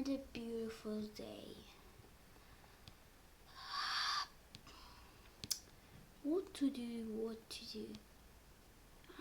another beautiful day. What to do?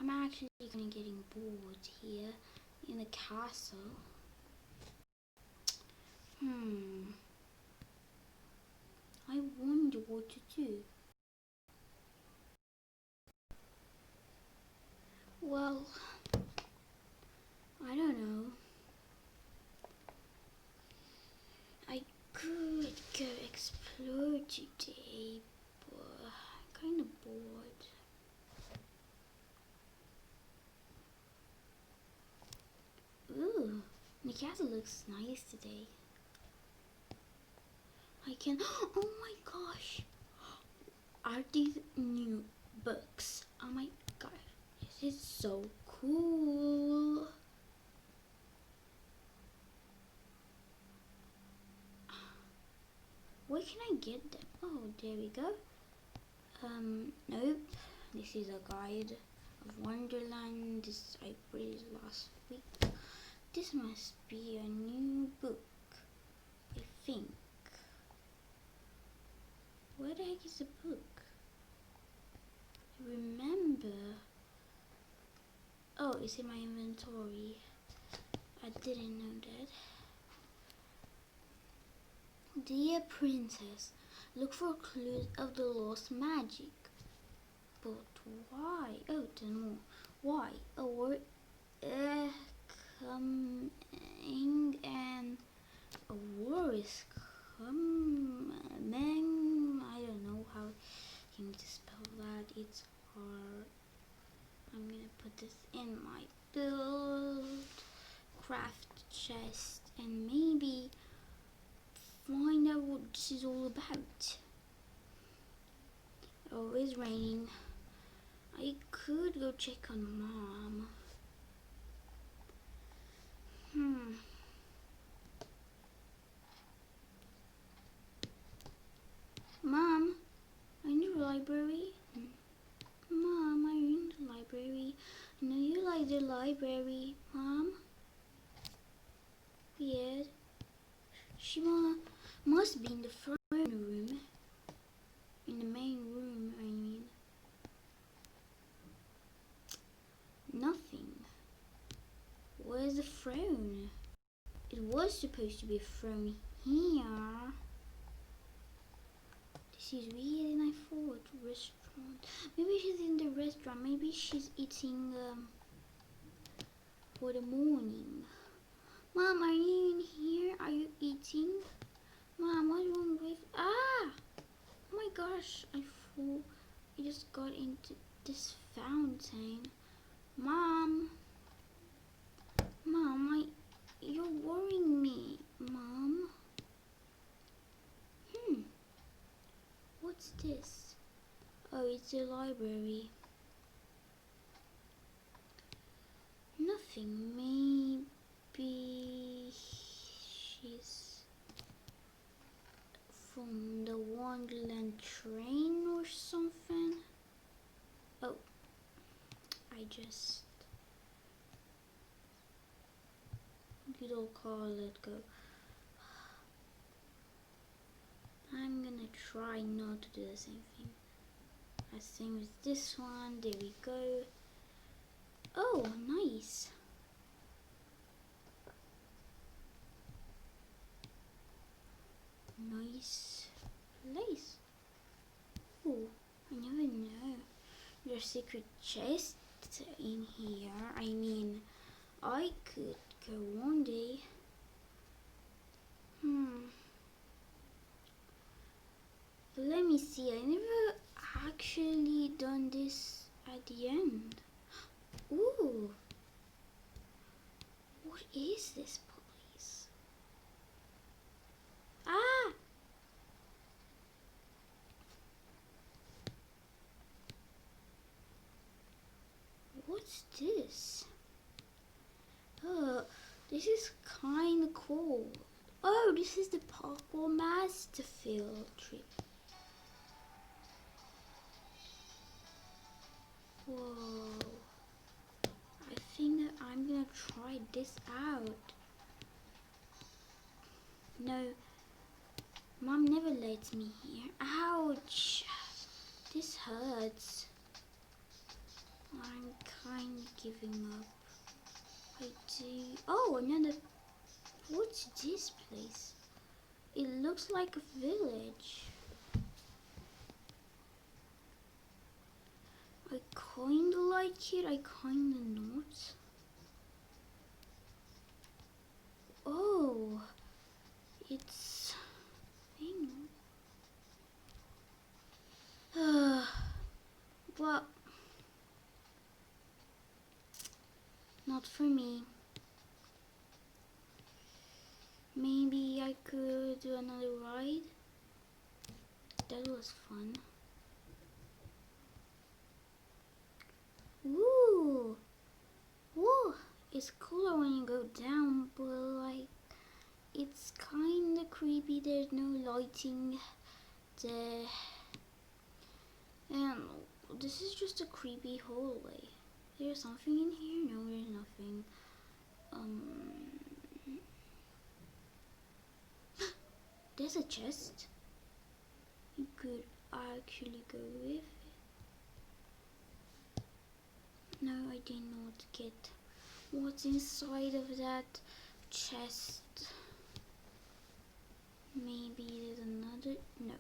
I'm actually kind of getting bored here in the castle. I wonder what to do. Well, I don't know. I could go explore today, but I'm kind of bored. Ooh, the castle looks nice today. I can. Oh my gosh! Are these new books? Oh my gosh, this is so cool! Where can I get them? Oh, there we go. Nope. This is a guide of Wonderland. This I read last week. This must be a new book, I think. Where the heck is the book? Remember? Oh, it's in my inventory. I didn't know that. Dear Princess, look for clues of the lost magic. But why? Oh, tell more. Why? A word coming and a war is coming. I don't know how you need to spell that. It's hard. I'm gonna put this in my build craft chest and maybe find out what this is all about. Oh, it's raining. I could go check on Mom. Mom, are you in the library? Mom, are you in the library? I know you like the library, Mom. Weird. She must be in the front room. In the main room, I mean. Nothing. Where's the throne? It was supposed to be a throne here. This is weird, and I thought restaurant. Maybe she's in the restaurant. Maybe she's eating for the morning. Mom, are you in here? Are you eating? Mom, what's wrong with... Ah! Oh my gosh, I thought I just got into this fountain. Mom, you're worrying me, Mom. What's this? Oh, it's a library. Nothing. Maybe she's from the Wonderland train or something. Oh, I just... Good old car, let go. I'm gonna try not to do the same thing. Same with this one. There we go. Oh, nice. Nice place. Oh, I never know. There's secret chest in here. I mean, I could go one day. But let me see. I never actually done this at the end. Ooh. What is this place? Ah! What's this? Oh, this is kind of cool. Oh, this is the Parkour Master Field trip. Whoa. I think that I'm gonna try this out. No, Mom never lets me here. Ouch! This hurts. I'm kind of giving up. I do. Oh, another. What's this place? It looks like a village. I kinda like it, I kinda not. Oh, it's thing. But not for me. Maybe I could do another ride. That was fun. Woo! Woo! It's cooler when you go down, but like it's kinda creepy. There's no lighting there. And this is just a creepy hallway. There's something in here? No, there's nothing. There's a chest. You could actually go with it. No, I did not get what's inside of that chest. Maybe there's another. No,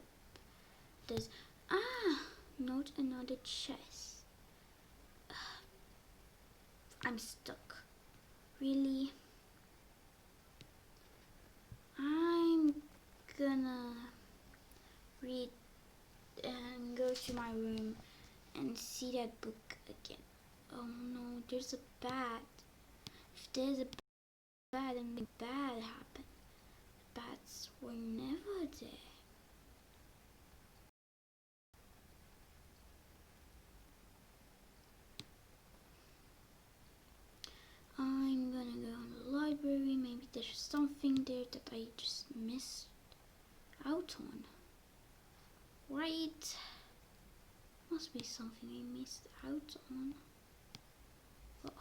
there's not another chest. I'm stuck. Really? I'm gonna read and go to my room and see that book again. Oh no, there's a bat. If there's a bat, then the bad happened. Bats were never there. I'm gonna go in the library. Maybe there's something there that I just missed out on. Right? Must be something I missed out on. Oh,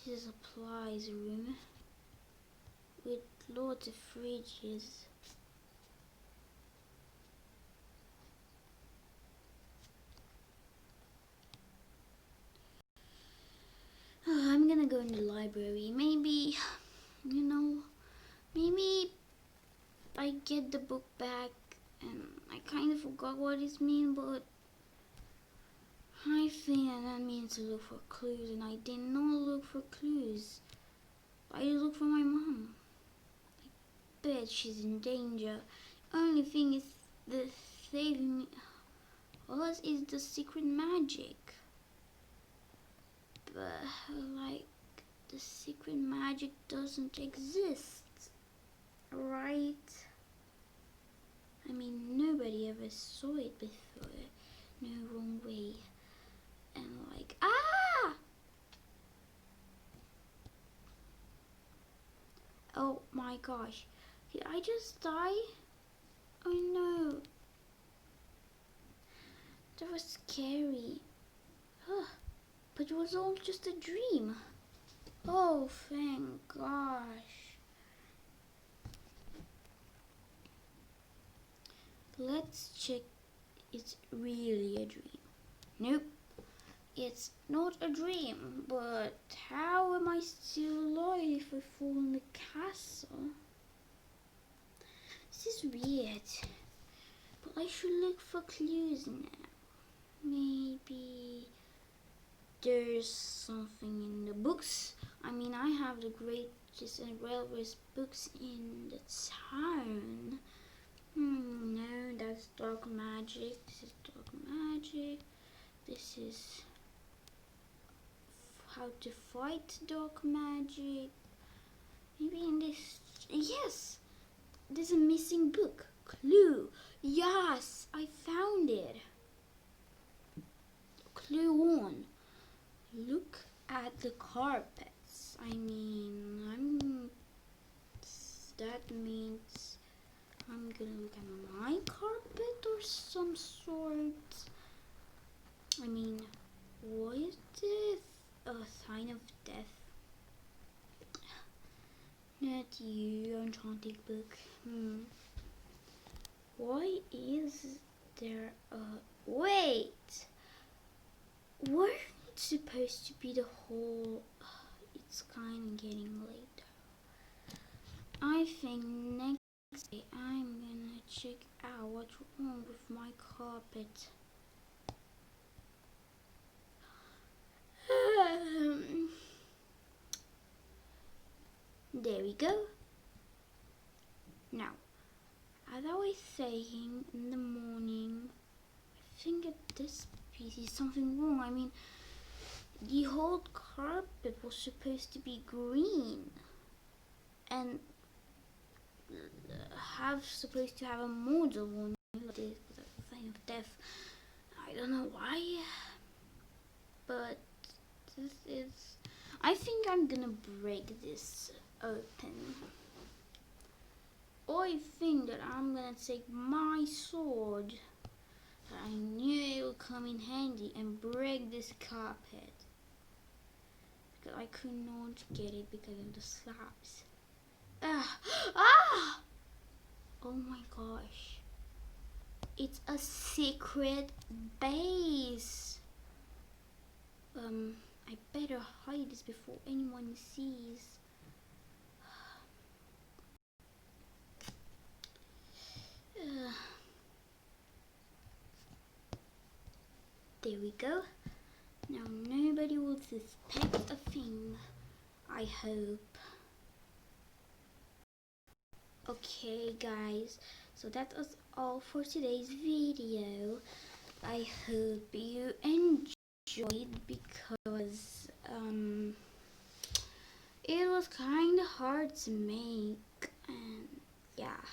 this is a supplies room with lots of fridges. I'm gonna go in the library. Maybe, maybe I get the book back and I kind of forgot what it means, but I think that means to look for clues, and I did not look for clues. I look for my mom. I bet she's in danger. Only thing is the saving us is the secret magic. But like the secret magic doesn't exist, right? I mean, nobody ever saw it before. No, wrong way. And like, oh my gosh, did I just die? Oh no, that was scary. But it was all just a dream. Oh, thank gosh. Let's check it's really a dream. Nope, it's not a dream. But how am I still alive if I fall in the castle? This is weird. But I should look for clues now. Maybe there's something in the books. I mean, I have the greatest and rarest books in the town. No, that's dark magic. This is dark magic. This is how to fight dark magic. Maybe in this. Yes, there's a missing book. Clue. Yes, I found it. Clue 1. Look at the carpets. I mean, that means I'm gonna look at my carpet or some sort. I mean, what is this? A sign of death? Not you, enchanted book. Why is there a... Wait! Weren't supposed to be the whole... It's kinda getting late. I think next day I'm gonna check out what's wrong with my carpet. There we go. Now, as I was saying in the morning, I think at this piece is something wrong. I mean, the whole carpet was supposed to be green and supposed to have a model on it, like this, with a sign of death. I don't know why, but this is... I think I'm gonna break this open. I think that I'm gonna take my sword that I knew it would come in handy and break this carpet, because I could not get it because of the slabs. Ah! Oh my gosh. It's a secret base. I better hide this before anyone sees. There we go. Now nobody will suspect a thing, I hope. Okay guys, so that was all for today's video. I hope you enjoyed, because it was kind of hard to make, and yeah,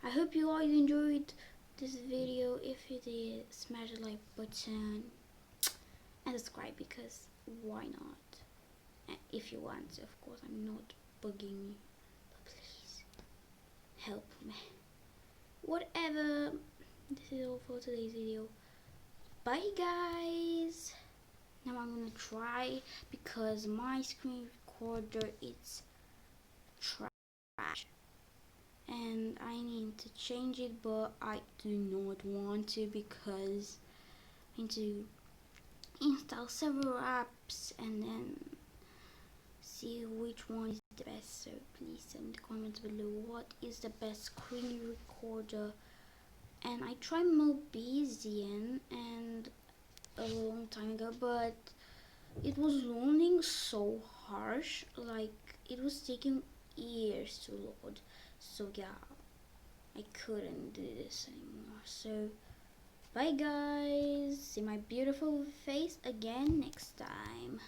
I hope you all enjoyed this video. If you did, smash the like button and subscribe, because why not? And if you want to, of course. I'm not bugging you, but please help me. Whatever, this is all for today's video. Bye guys. Now I'm gonna try, because my screen recorder is trash and I need to change it, but I do not want to, because I need to install several apps and then see which one is the best. So please tell me in the comments below what is the best screen recorder. And I tried Mobizian and a long time ago, but it was loading so harsh, like it was taking years to load. So yeah, I couldn't do this anymore. So bye guys, see my beautiful face again next time.